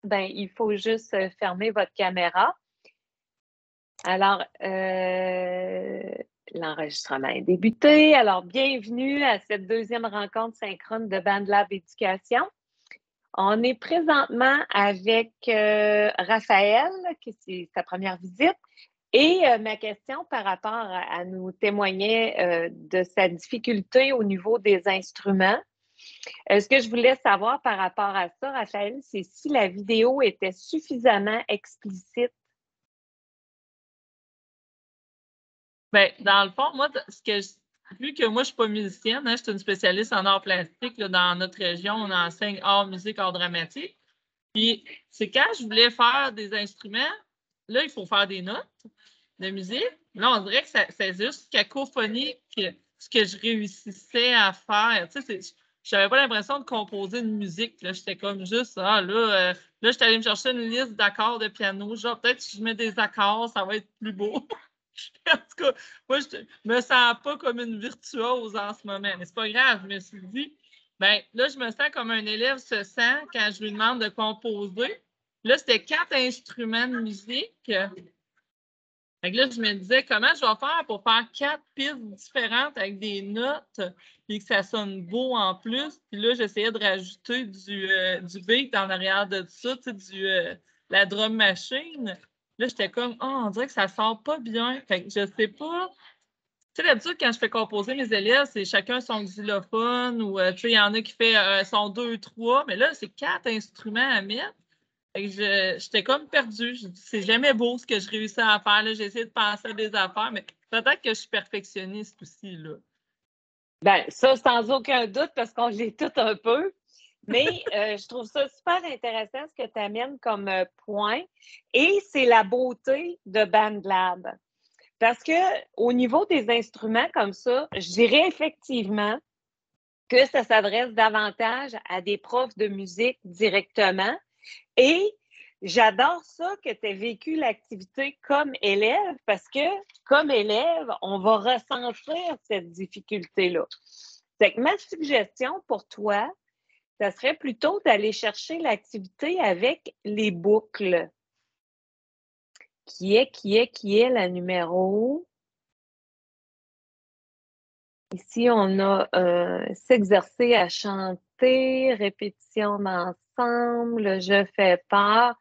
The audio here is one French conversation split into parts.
ben il faut juste fermer votre caméra. Alors, l'enregistrement est débuté. Alors, bienvenue à cette deuxième rencontre synchrone de BandLab Éducation. On est présentement avec Raphaël, qui c'est sa première visite. Et ma question par rapport à nous témoigner de sa difficulté au niveau des instruments. Ce que je voulais savoir par rapport à ça, Raphaël, c'est si la vidéo était suffisamment explicite. Bien, dans le fond, moi, vu que moi, je ne suis pas musicienne, je suis une spécialiste en arts plastiques. Là, dans notre région, on enseigne art, musique, art dramatique. Puis, c'est quand je voulais faire des instruments, là, il faut faire des notes de musique. Là, on dirait que c'est juste cacophonique ce que je réussissais à faire. Tu sais, je n'avais pas l'impression de composer une musique. J'étais comme juste, là, j'étais allée me chercher une liste d'accords de piano. Genre, peut-être si je mets des accords, ça va être plus beau. En tout cas, moi, je me sens pas comme une virtuose en ce moment. Mais c'est pas grave, je me suis dit, bien, là, je me sens comme un élève se sent quand je lui demande de composer. Là, c'était 4 instruments de musique. Fait que là, je me disais, comment je vais faire pour faire 4 pistes différentes avec des notes et que ça sonne beau en plus. Puis là, j'essayais de rajouter du beat en arrière de ça, tu sais, la drum machine. Là, j'étais comme, oh, on dirait que ça sort pas bien. Fait que je sais pas. Tu sais, d'habitude, quand je fais composer mes élèves, c'est chacun son xylophone ou, tu sais, il y en a qui fait son 2, 3. Mais là, c'est 4 instruments à mettre. Fait que j'étais comme perdue. C'est jamais beau ce que je réussis à faire. J'ai essayé de penser à des affaires, mais peut-être que je suis perfectionniste aussi, là. Bien, ça, sans aucun doute, parce qu'on l'est tout un peu. Mais je trouve ça super intéressant ce que tu amènes comme point. Et c'est la beauté de BandLab. Parce que au niveau des instruments comme ça, je dirais effectivement que ça s'adresse davantage à des profs de musique directement. Et j'adore ça que tu aies vécu l'activité comme élève parce que comme élève, on va ressentir cette difficulté-là. C'est que ma suggestion pour toi, ça serait plutôt d'aller chercher l'activité avec les boucles. Qui est la numéro? Ici, on a s'exercer à chanter, répétition d'ensemble, je fais part.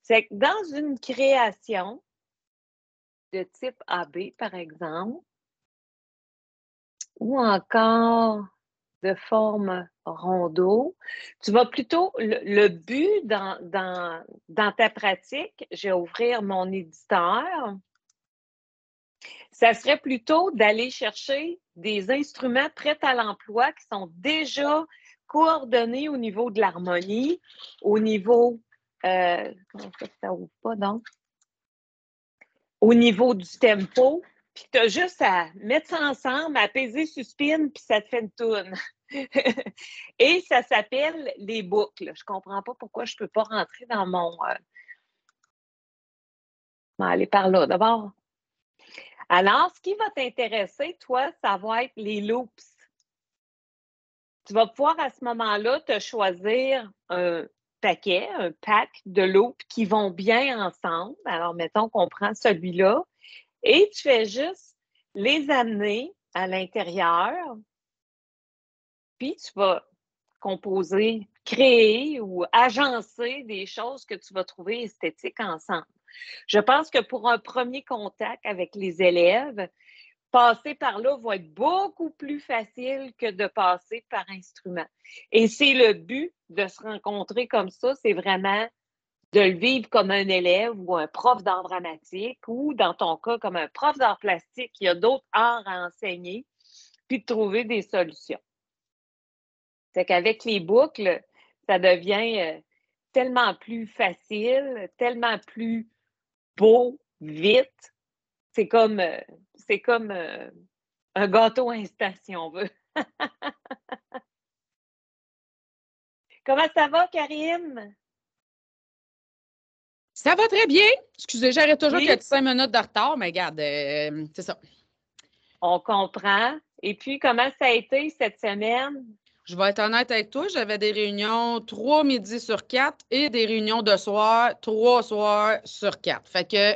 C'est que dans une création de type AB, par exemple, ou encore de forme rondeau, tu vas plutôt, le but dans ta pratique, je vais ouvrir mon éditeur, ça serait plutôt d'aller chercher des instruments prêts à l'emploi qui sont déjà coordonnés au niveau de l'harmonie, au niveau, comment ça ouvre pas donc? Au niveau du tempo, puis tu as juste à mettre ça ensemble, apaiser sur spin, puis ça te fait une toune. Et ça s'appelle les boucles. Je comprends pas pourquoi je peux pas rentrer dans mon... Bon, aller par là d'abord. Alors, ce qui va t'intéresser, toi, ça va être les loops. Tu vas pouvoir à ce moment-là te choisir un paquet, un pack de loops qui vont bien ensemble. Alors, mettons qu'on prend celui-là et tu fais juste les amener à l'intérieur, puis tu vas composer, créer ou agencer des choses que tu vas trouver esthétiques ensemble. Je pense que pour un premier contact avec les élèves, passer par là va être beaucoup plus facile que de passer par instrument. Et c'est le but de se rencontrer comme ça, c'est vraiment de le vivre comme un élève ou un prof d'art dramatique ou, dans ton cas, comme un prof d'art plastique qui a d'autres arts à enseigner, puis de trouver des solutions. C'est qu'avec les boucles, ça devient tellement plus facile, tellement plus beau, vite. C'est comme un gâteau instant, si on veut. Comment ça va, Karine? Ça va très bien. Excusez, j'arrête toujours Oui. qu'il y a 5 minutes de retard, mais regarde, c'est ça. On comprend. Et puis, comment ça a été cette semaine? Je vais être honnête avec toi, j'avais des réunions 3 midis sur 4 et des réunions de soir 3 soirs sur 4. Fait que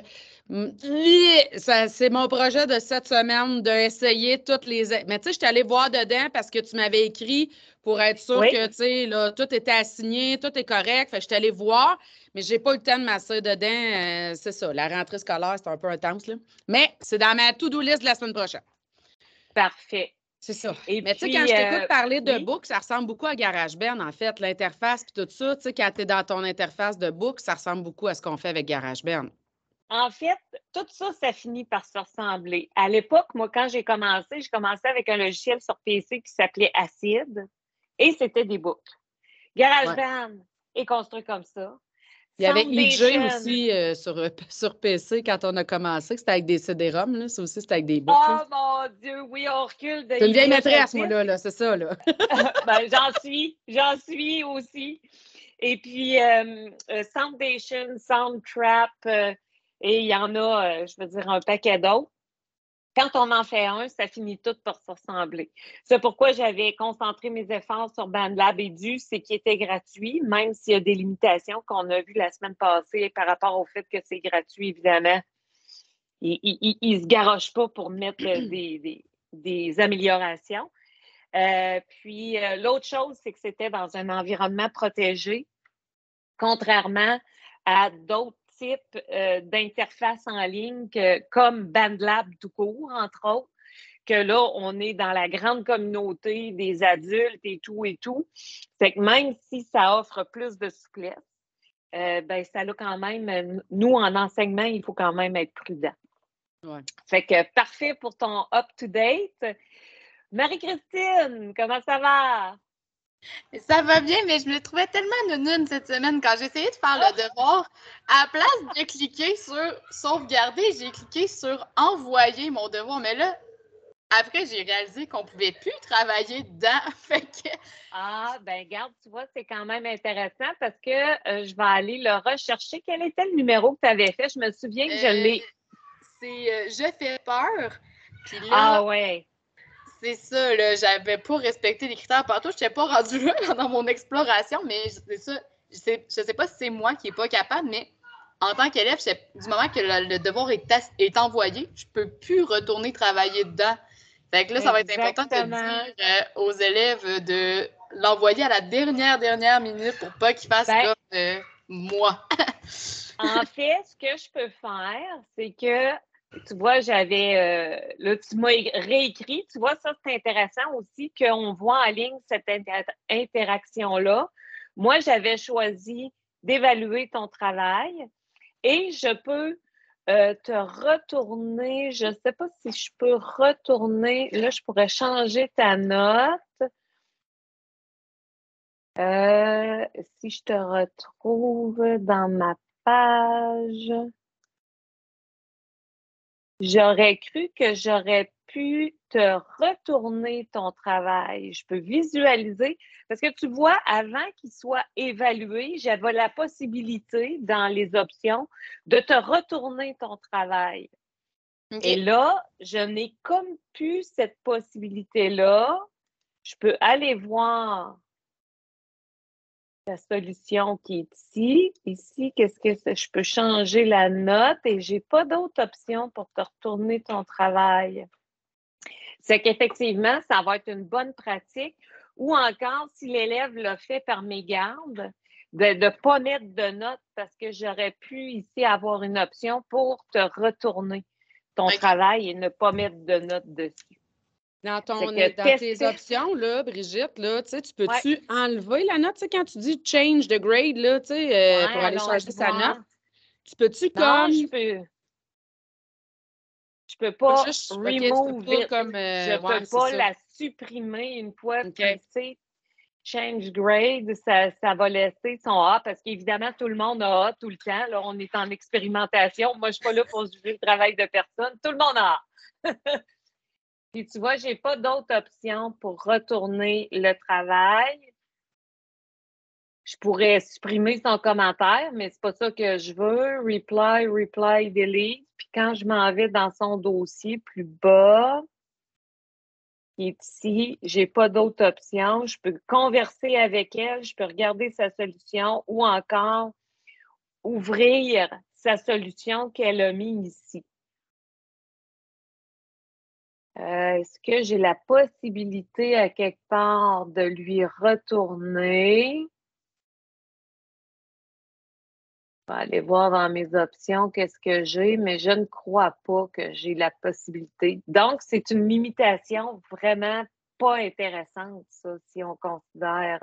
c'est mon projet de cette semaine d'essayer toutes les. Mais tu sais, je suis allée voir dedans parce que tu m'avais écrit pour être sûr Oui. que tu sais, là, tout était assigné, tout est correct. Fait que je suis allée voir, mais j'ai pas eu le temps de m'asseoir dedans. C'est ça, la rentrée scolaire, c'est un peu intense, là. Mais c'est dans ma to-do list de la semaine prochaine. Parfait. C'est ça. Et Mais tu sais, puis, quand je t'écoute parler de oui. book, ça ressemble beaucoup à GarageBand, en fait. L'interface puis tout ça, tu sais, quand tu es dans ton interface de book, ça ressemble beaucoup à ce qu'on fait avec GarageBand. En fait, tout ça, ça finit par se ressembler. À l'époque, moi, quand j'ai commencé avec un logiciel sur PC qui s'appelait Acid et c'était des books. GarageBand est construit comme ça. Il y avait EJ Foundation. aussi sur PC quand on a commencé, que c'était avec des CD-ROM, là. Ça aussi, c'était avec des books. Oh là. mon Dieu, oui, on recule de C'est une vieille idée maîtresse, facile. moi, là, c'est ça, là. Ben, j'en suis aussi. Et puis, Foundation, Soundtrap, et il y en a, je veux dire, un paquet d'autres. Quand on en fait un, ça finit tout par se ressembler. C'est pourquoi j'avais concentré mes efforts sur BandLab Edu, c'est qui était gratuit, même s'il y a des limitations qu'on a vues la semaine passée par rapport au fait que c'est gratuit, évidemment. Il ne se garoche pas pour mettre des améliorations. Puis, l'autre chose, c'est que c'était dans un environnement protégé, contrairement à d'autres types d'interfaces en ligne comme BandLab tout court, entre autres, que là, on est dans la grande communauté des adultes et tout et tout. C'est que même si ça offre plus de souplesse, ben ça a quand même, nous, en enseignement, il faut quand même être prudent. Ouais. Fait que parfait pour ton up-to-date. Marie-Christine, comment ça va? Ça va bien, mais je me trouvais tellement nounoune cette semaine quand j'ai essayé de faire le devoir. À la place de cliquer sur sauvegarder, j'ai cliqué sur envoyer mon devoir. Mais là, après, j'ai réalisé qu'on pouvait plus travailler dedans. Fait que... Ah, ben garde, tu vois, c'est quand même intéressant parce que je vais aller le rechercher. Quel était le numéro que tu avais fait? Je me souviens que je l'ai. C'est Je fais peur. Puis là, Ah ouais. c'est ça, là, j'avais pas respecté les critères partout. Je n'étais pas rendue là dans mon exploration, mais c'est ça. Je sais pas si c'est moi qui n'est pas capable, mais en tant qu'élève, du moment que le devoir est envoyé, je peux plus retourner travailler dedans. Fait que là, ça va être important de dire aux élèves de l'envoyer à la dernière minute pour pas qu'ils fassent comme moi. En fait, ce que je peux faire, c'est que, tu vois, j'avais, là, tu m'as réécrit, tu vois, ça, c'est intéressant aussi qu'on voit en ligne cette interaction-là. Moi, j'avais choisi d'évaluer ton travail et je peux te retourner, je ne sais pas si je peux retourner, là, je pourrais changer ta note. Si je te retrouve dans ma page, j'aurais cru que j'aurais pu te retourner ton travail. Je peux visualiser parce que tu vois, avant qu'il soit évalué, j'avais la possibilité dans les options de te retourner ton travail. Okay. Et là, je n'ai comme plus cette possibilité-là. Je peux aller voir la solution qui est ici. Ici, qu'est-ce que je peux changer la note et j'ai pas d'autre option pour te retourner ton travail. C'est qu'effectivement, ça va être une bonne pratique ou encore si l'élève l'a fait par mégarde, de ne pas mettre de notes parce que j'aurais pu ici avoir une option pour te retourner ton travail et ne pas mettre de notes dessus. Dans tes options, là, Brigitte, là, tu peux-tu enlever la note? Quand tu dis change the grade, là, pour aller changer sa note, tu peux-tu comme. Je peux pas juste, remove it. comme, je peux pas la supprimer une fois que change grade, ça va laisser son A parce qu'évidemment, tout le monde a A tout le temps. Là, on est en expérimentation. Moi, je suis pas là pour juger le travail de personne. Tout le monde a A. Puis tu vois, j'ai pas d'autre option pour retourner le travail. Je pourrais supprimer son commentaire, mais c'est pas ça que je veux. Reply, delete. Puis quand je m'en vais dans son dossier plus bas, qui est ici, j'ai pas d'autre option. Je peux converser avec elle, je peux regarder sa solution ou encore ouvrir sa solution qu'elle a mise ici. Est-ce que j'ai la possibilité à quelque part de lui retourner? Je vais aller voir dans mes options qu'est-ce que j'ai, mais je ne crois pas que j'ai la possibilité. Donc, c'est une limitation vraiment pas intéressante, ça, si on considère.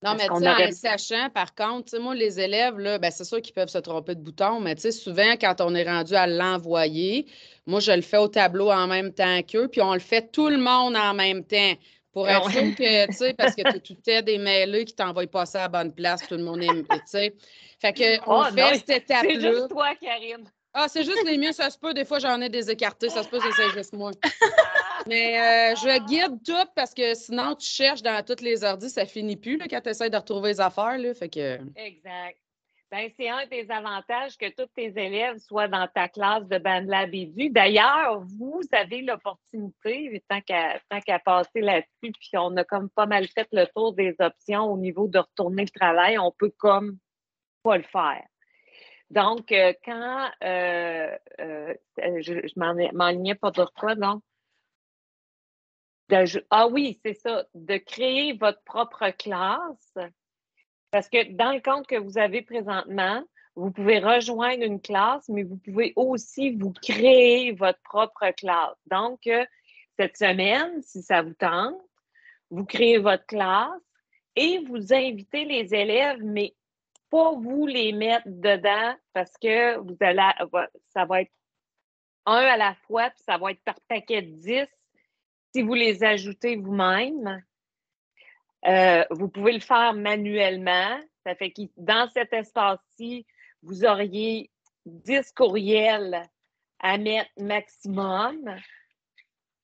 Non, mais tu sais, en sachant, par contre, moi, les élèves, là, ben, c'est sûr qu'ils peuvent se tromper de bouton, mais tu sais, souvent, quand on est rendu à l'envoyer, moi, je le fais au tableau en même temps qu'eux, puis on le fait tout le monde en même temps. Pour être sûr que, tu sais, parce que tu es des mêlés qui t'envoient passer à la bonne place, tout le monde est, tu sais. Fait que, on fait cette étape-là. C'est juste toi, Karine. Ah, c'est juste les miens, ça se peut. Des fois, j'en ai des écartés, ça se peut que c'est juste moi. Mais je guide tout parce que sinon, tu cherches dans toutes les ordis, ça finit plus là, quand tu essaies de retrouver les affaires. Là, fait que... Exact. Ben, c'est un des avantages que tous tes élèves soient dans ta classe de BandLab Edu. D'ailleurs, vous avez l'opportunité, tant qu'à passer là-dessus, puis on a comme pas mal fait le tour des options au niveau de retourner le travail, on peut comme pas le faire. Donc, quand je m'enlignais pas de quoi, donc? Ah oui, c'est ça, de créer votre propre classe. Parce que dans le compte que vous avez présentement, vous pouvez rejoindre une classe, mais vous pouvez aussi vous créer votre propre classe. Donc, cette semaine, si ça vous tente, vous créez votre classe et vous invitez les élèves, mais pas vous les mettre dedans parce que ça va être un à la fois, puis ça va être par paquet de 10 si vous les ajoutez vous-même. Vous pouvez le faire manuellement. Ça fait que dans cet espace-ci, vous auriez 10 courriels à mettre maximum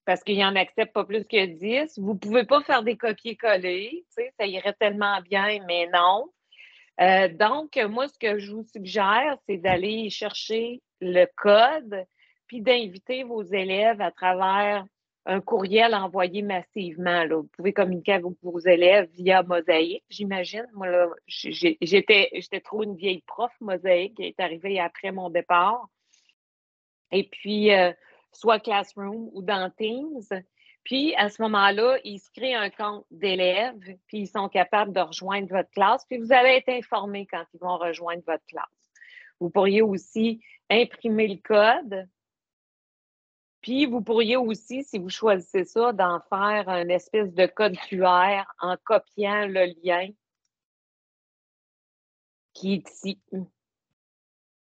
parce qu'il en accepte pas plus que 10. Vous ne pouvez pas faire des copier-coller. Ça irait tellement bien, mais non. Donc, moi, ce que je vous suggère, c'est d'aller chercher le code puis d'inviter vos élèves à travers un courriel envoyé massivement. Là. Vous pouvez communiquer avec vos élèves via Mosaïque, j'imagine. Moi, là, j'étais trop une vieille prof Mosaïque qui est arrivée après mon départ. Et puis, soit Classroom ou dans Teams. Puis, à ce moment-là, ils se créent un compte d'élèves, puis ils sont capables de rejoindre votre classe, puis vous allez être informés quand ils vont rejoindre votre classe. Vous pourriez aussi imprimer le code, puis vous pourriez aussi, si vous choisissez ça, d'en faire une espèce de code QR en copiant le lien qui est ici.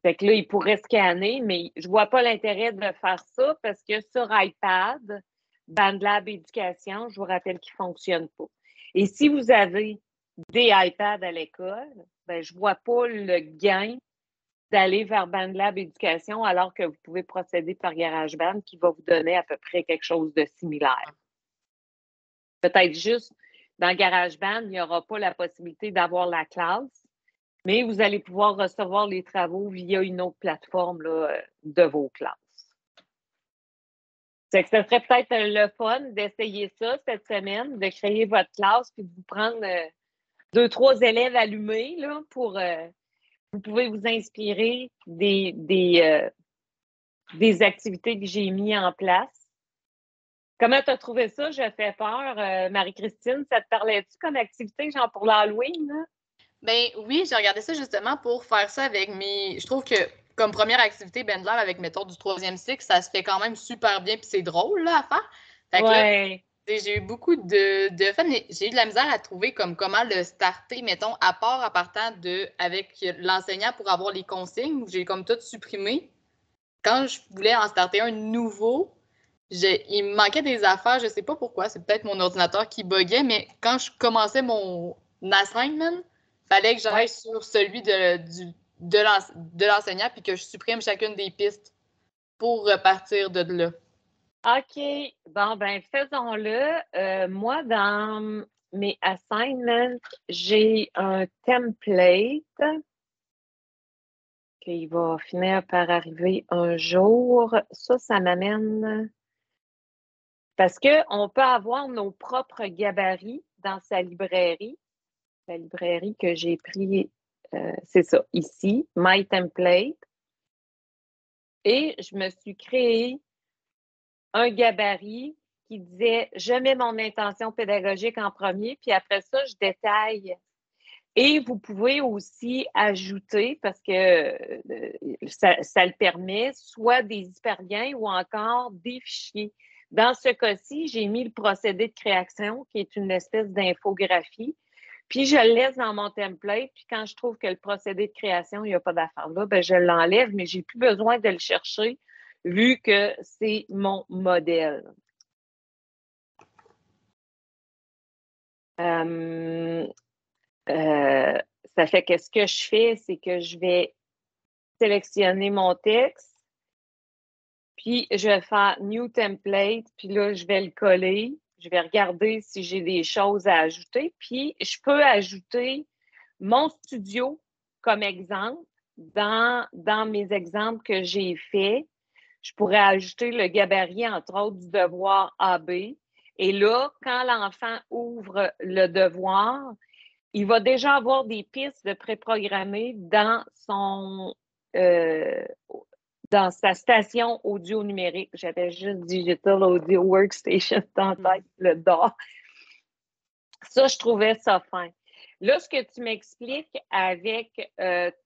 Fait que là, il pourrait scanner, mais je ne vois pas l'intérêt de faire ça parce que sur iPad, BandLab Éducation, je vous rappelle qu'il ne fonctionne pas. Et si vous avez des iPads à l'école, ben, je ne vois pas le gain d'aller vers BandLab Éducation alors que vous pouvez procéder par GarageBand qui va vous donner à peu près quelque chose de similaire. Peut-être juste dans GarageBand, il n'y aura pas la possibilité d'avoir la classe, mais vous allez pouvoir recevoir les travaux via une autre plateforme là, de vos classes. C'est que ce serait peut-être le fun d'essayer ça cette semaine, de créer votre classe puis de vous prendre 2-3 élèves allumés là, pour vous pouvez vous inspirer des activités que j'ai mis en place. Comment tu as trouvé ça? Je fais peur. Marie-Christine, ça te parlait-tu comme activité, genre pour l'Halloween? Là? Ben oui, j'ai regardé ça justement pour faire ça avec mes. Je trouve que comme première activité, BandLab avec méthode du 3e cycle, ça se fait quand même super bien puis c'est drôle là, à faire. Fait que là, j'ai eu beaucoup de fun, mais j'ai eu de la misère à trouver comme comment le starter, mettons, à partant de avec l'enseignant pour avoir les consignes. J'ai comme tout supprimé. Quand je voulais en starter un nouveau, il me manquait des affaires, je sais pas pourquoi, c'est peut-être mon ordinateur qui buguait, mais quand je commençais mon assignment, fallait que j'aille sur celui de l'enseignant puis que je supprime chacune des pistes pour repartir de là. OK. Bon, ben faisons-le. Moi, dans mes assignments, j'ai un template qui va finir par arriver un jour. Ça m'amène Parce qu'on peut avoir nos propres gabarits dans sa librairie. La librairie que j'ai pris, c'est ça, ici, My Template. Et je me suis créé un gabarit qui disait « Je mets mon intention pédagogique en premier, puis après ça, je détaille. » Et vous pouvez aussi ajouter, parce que ça le permet, soit des hyperliens ou encore des fichiers. Dans ce cas-ci, j'ai mis le procédé de création, qui est une espèce d'infographie. Puis, je le laisse dans mon template. Puis, quand je trouve que le procédé de création, il n'y a pas d'affaire là, bien, je l'enlève, mais je n'ai plus besoin de le chercher vu que c'est mon modèle. Ça fait que ce que je fais, c'est que je vais sélectionner mon texte, puis je vais faire New Template, puis là, je vais le coller. Je vais regarder si j'ai des choses à ajouter. Puis, je peux ajouter mon studio comme exemple dans mes exemples que j'ai faits. Je pourrais ajouter le gabarit, entre autres, du devoir AB. Et là, quand l'enfant ouvre le devoir, il va déjà avoir des pistes de préprogrammées dans sa station audio numérique. J'avais juste Digital Audio Workstation dans la tête, le DAW. Ça, je trouvais ça fin. Là, ce que tu m'expliques avec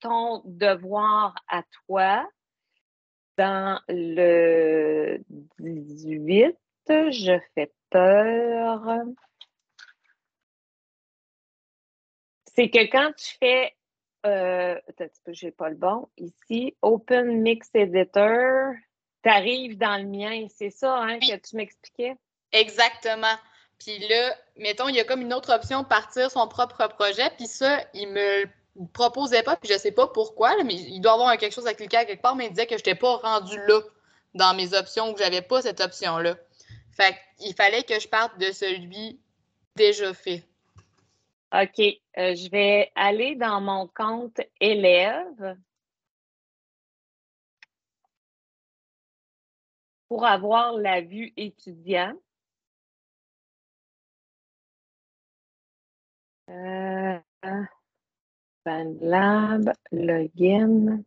ton devoir à toi, dans le 18, je fais peur. C'est que quand tu fais, attends un petit peu, j'ai pas le bon, ici, Open Mix Editor, tu arrives dans le mien, c'est ça hein, que tu m'expliquais? Exactement. Puis là, mettons, il y a comme une autre option, partir son propre projet, puis ça, il me le proposait pas, puis je sais pas pourquoi, là, mais il doit avoir quelque chose à cliquer à quelque part, mais il disait que je n'étais pas rendu là dans mes options, ou que j'avais pas cette option-là. Fait qu'il fallait que je parte de celui déjà fait. OK. Je vais aller dans mon compte élève pour avoir la vue étudiant. BandLab, login.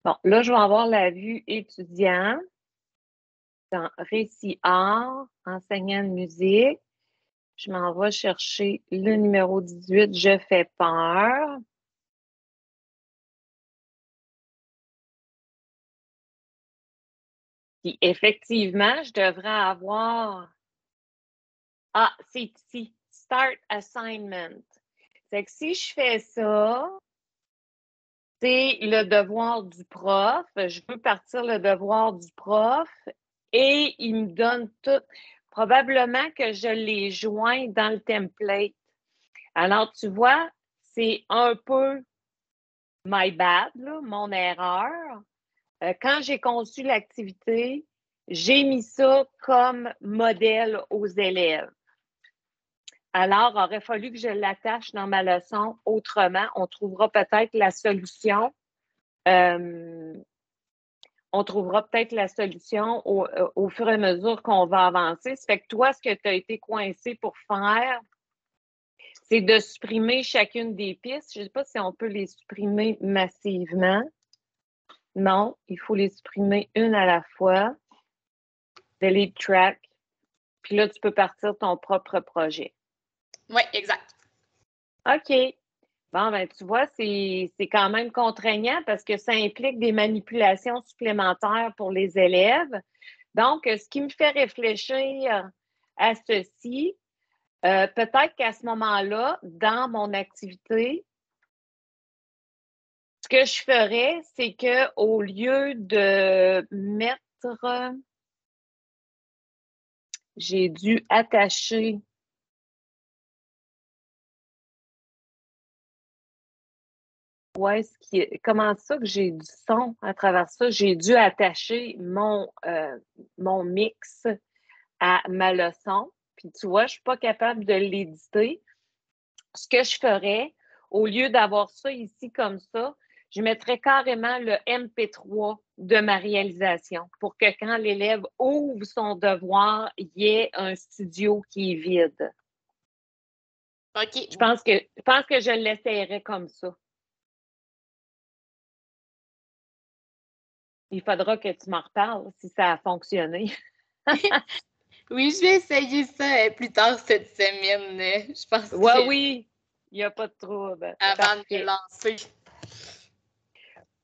Bon, là, je vais avoir la vue étudiant dans Récit art, enseignant de musique. Je m'en vais chercher le numéro 18, Je fais peur. Puis effectivement, je devrais avoir... Ah, c'est ici. Start assignment. C'est que si je fais ça, c'est le devoir du prof. Je veux partir le devoir du prof et il me donne tout. Probablement que je les joins dans le template. Alors, tu vois, c'est un peu my bad, là, mon erreur. Quand j'ai conçu l'activité, j'ai mis ça comme modèle aux élèves. Alors, il aurait fallu que je l'attache dans ma leçon autrement. On trouvera peut-être la solution. On trouvera peut-être la solution au fur et à mesure qu'on va avancer. Ça fait que toi, ce que tu as été coincé pour faire, c'est de supprimer chacune des pistes. Je ne sais pas si on peut les supprimer massivement. Non, il faut les supprimer une à la fois. Delete track. Puis là, tu peux partir ton propre projet. Oui, exact. OK. Bon, ben tu vois, c'est quand même contraignant parce que ça implique des manipulations supplémentaires pour les élèves. Donc, ce qui me fait réfléchir à ceci, peut-être qu'à ce moment-là, dans mon activité, ce que je ferais, c'est qu'au lieu de mettre, j'ai dû attacher comment ça que j'ai du son à travers ça? J'ai dû attacher mon mix à ma leçon. puis tu vois, je ne suis pas capable de l'éditer. Ce que je ferais, au lieu d'avoir ça ici comme ça, je mettrais carrément le MP3 de ma réalisation pour que quand l'élève ouvre son devoir, il y ait un studio qui est vide. OK. Je pense que je l'essayerais comme ça. Il faudra que tu m'en reparles si ça a fonctionné. Oui, je vais essayer ça plus tard cette semaine. Je pense Oui, il n'y a pas de trouble. avant de Parfait. me lancer.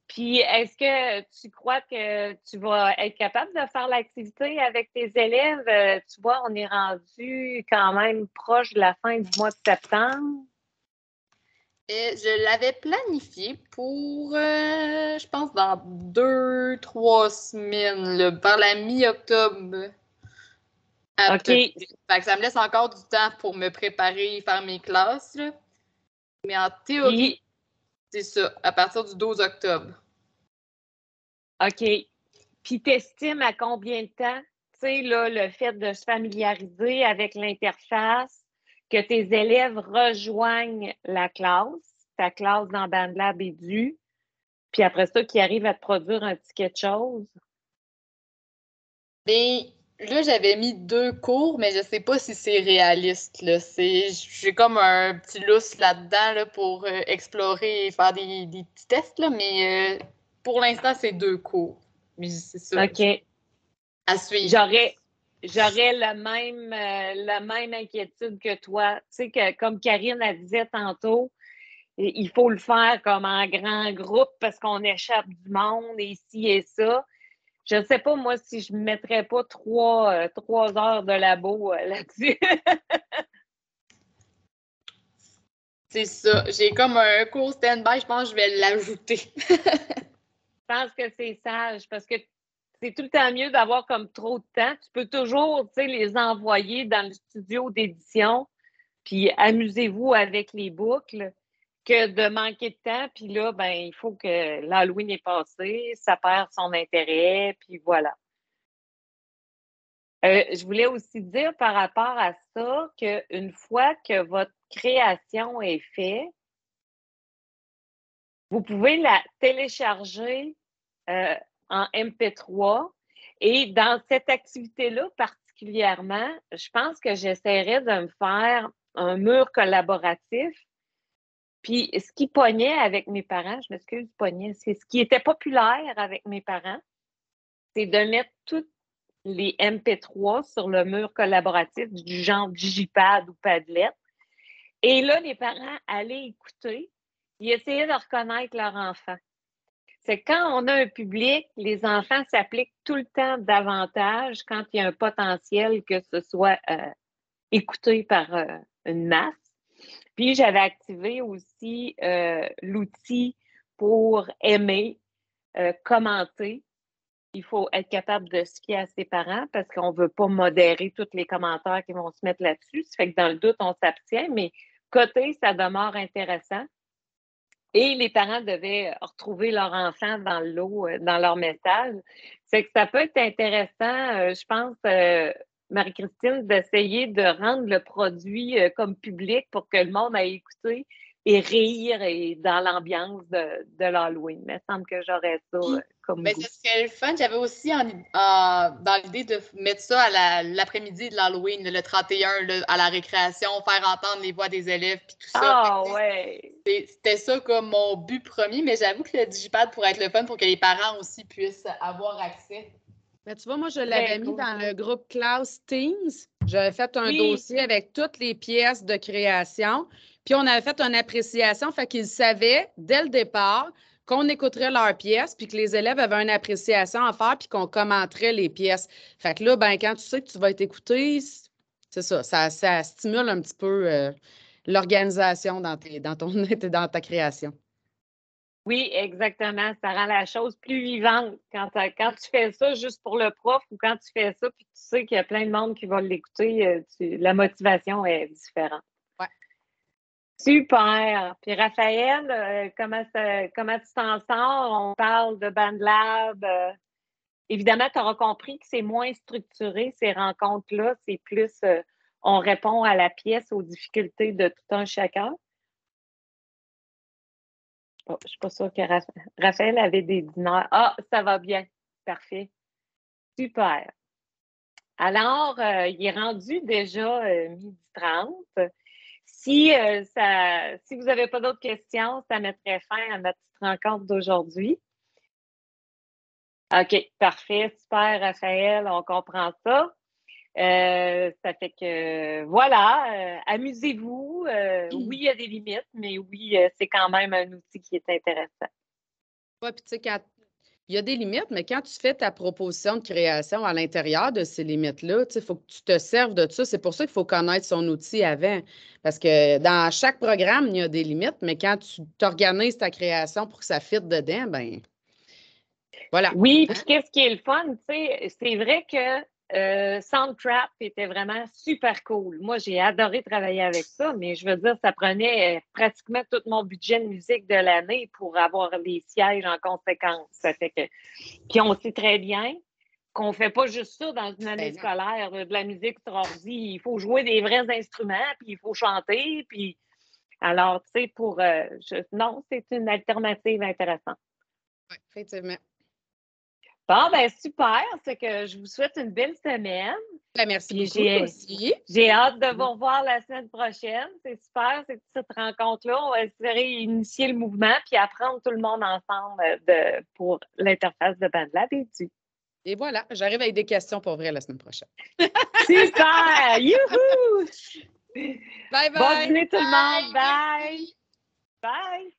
Puis, est-ce que tu crois que tu vas être capable de faire l'activité avec tes élèves? Tu vois, on est rendu quand même proche de la fin du mois de septembre. Je l'avais planifié pour, je pense, dans 2-3 semaines, là, par la mi-octobre. OK. Fait que ça me laisse encore du temps pour me préparer et faire mes classes. Là. Mais en théorie, c'est ça, à partir du 12 octobre. OK. Puis, t'estimes à combien de temps, tu sais, là, le fait de se familiariser avec l'interface, que tes élèves rejoignent la classe, ta classe dans BandLab est due, puis après ça, qu'ils arrivent à te produire un petit quelque chose? Bien, là, j'avais mis 2 cours, mais je sais pas si c'est réaliste. Là. J'ai comme un petit lousse là-dedans là, pour explorer et faire des petits tests, là, mais pour l'instant, c'est 2 cours. Mais c'est ça. OK. À suivre. J'aurais la même inquiétude que toi. Tu sais, que comme Karine a disait tantôt, il faut le faire comme en grand groupe parce qu'on échappe du monde et ci et ça. Je ne sais pas, moi, si je ne mettrais pas 3 heures de labo là-dessus. C'est ça. J'ai comme un cours stand-by, je pense que je vais l'ajouter. Je pense que c'est sage parce que c'est tout le temps mieux d'avoir comme trop de temps. Tu peux toujours, tu sais, les envoyer dans le studio d'édition, puis amusez-vous avec les boucles, que de manquer de temps, puis là, ben, il faut que l'Halloween est passé, ça perd son intérêt, puis voilà. Je voulais aussi dire par rapport à ça qu'une fois que votre création est faite, vous pouvez la télécharger en MP3 et dans cette activité-là particulièrement, je pense que j'essaierais de me faire un mur collaboratif. Puis ce qui pognait avec mes parents, je m'excuse, pognait, c'est ce qui était populaire avec mes parents, c'est de mettre toutes les MP3 sur le mur collaboratif du genre Digipad ou Padlet. Et là, les parents allaient écouter et essayer de reconnaître leur enfant. C'est quand on a un public, les enfants s'appliquent tout le temps davantage quand il y a un potentiel que ce soit écouté par une masse. Puis, j'avais activé aussi l'outil pour aimer, commenter. Il faut être capable de se fier à ses parents parce qu'on ne veut pas modérer tous les commentaires qui vont se mettre là-dessus. Ça fait que dans le doute, on s'abstient, mais côté, ça demeure intéressant. Et les parents devaient retrouver leur enfant dans le lot, dans leur message. C'est que ça peut être intéressant, je pense, Marie-Christine, d'essayer de rendre le produit comme public pour que le monde aille écouter et rire et dans l'ambiance de l'Halloween. Il me semble que j'aurais ça comme Ben, goût. ce serait le fun. J'avais aussi dans l'idée de mettre ça à l'après-midi de l'Halloween, le 31, là, à la récréation, faire entendre les voix des élèves puis tout ça. Ah ouais! C'était ça comme mon but premier, mais j'avoue que le digipad pourrait être le fun pour que les parents aussi puissent avoir accès. Mais tu vois, moi, je l'avais mis dans le groupe Class Teams. J'avais fait un Oui. dossier avec toutes les pièces de création. Puis on avait fait une appréciation, fait qu'ils savaient dès le départ qu'on écouterait leurs pièces, puis que les élèves avaient une appréciation à faire, puis qu'on commenterait les pièces. Fait que là, ben, quand tu sais que tu vas être écouté, c'est ça, ça stimule un petit peu l'organisation dans ta création. Oui, exactement. Ça rend la chose plus vivante. Quand tu fais ça juste pour le prof ou quand tu fais ça puis tu sais qu'il y a plein de monde qui va l'écouter, la motivation est différente. Ouais. Super. Puis Raphaël, comment tu t'en sors? On parle de BandLab. Évidemment, tu auras compris que c'est moins structuré, ces rencontres-là. C'est plus on répond à la pièce aux difficultés de tout un chacun. Oh, je ne suis pas sûre que Raphaël avait des dîners. Ah, ça va bien. Parfait. Super. Alors, il est rendu déjà 12h30. Si vous n'avez pas d'autres questions, ça mettrait fin à notre petite rencontre d'aujourd'hui. OK, parfait, super, Raphaël, on comprend ça. Ça fait que, voilà, amusez-vous. Oui, il y a des limites, mais oui, c'est quand même un outil qui est intéressant. Oui, puis tu sais, il y a des limites, mais quand tu fais ta proposition de création à l'intérieur de ces limites-là, il faut que tu te serves de ça. C'est pour ça qu'il faut connaître son outil avant. Parce que dans chaque programme, il y a des limites, mais quand tu t'organises ta création pour que ça fitte dedans, ben voilà. Oui, puis qu'est-ce qui est le fun, tu sais, c'est vrai que Soundtrap était vraiment super cool. Moi, j'ai adoré travailler avec ça, mais je veux dire, ça prenait pratiquement tout mon budget de musique de l'année pour avoir les sièges en conséquence. Ça fait que, puis on sait très bien qu'on ne fait pas juste ça dans une année scolaire, de la musique sur ordi. Il faut jouer des vrais instruments, puis il faut chanter, puis alors, tu sais, non, c'est une alternative intéressante. Oui, effectivement. Bon, ben super. C'est que je vous souhaite une belle semaine. Ben, merci beaucoup aussi. J'ai hâte de vous revoir la semaine prochaine. C'est super, cette rencontre-là. On va espérer initier le mouvement puis apprendre tout le monde ensemble pour l'interface de BandLab et du. Et voilà, j'arrive avec des questions pour vrai la semaine prochaine. Super! Youhou! Bye bye! Bonne journée tout le monde! Bye! Bye!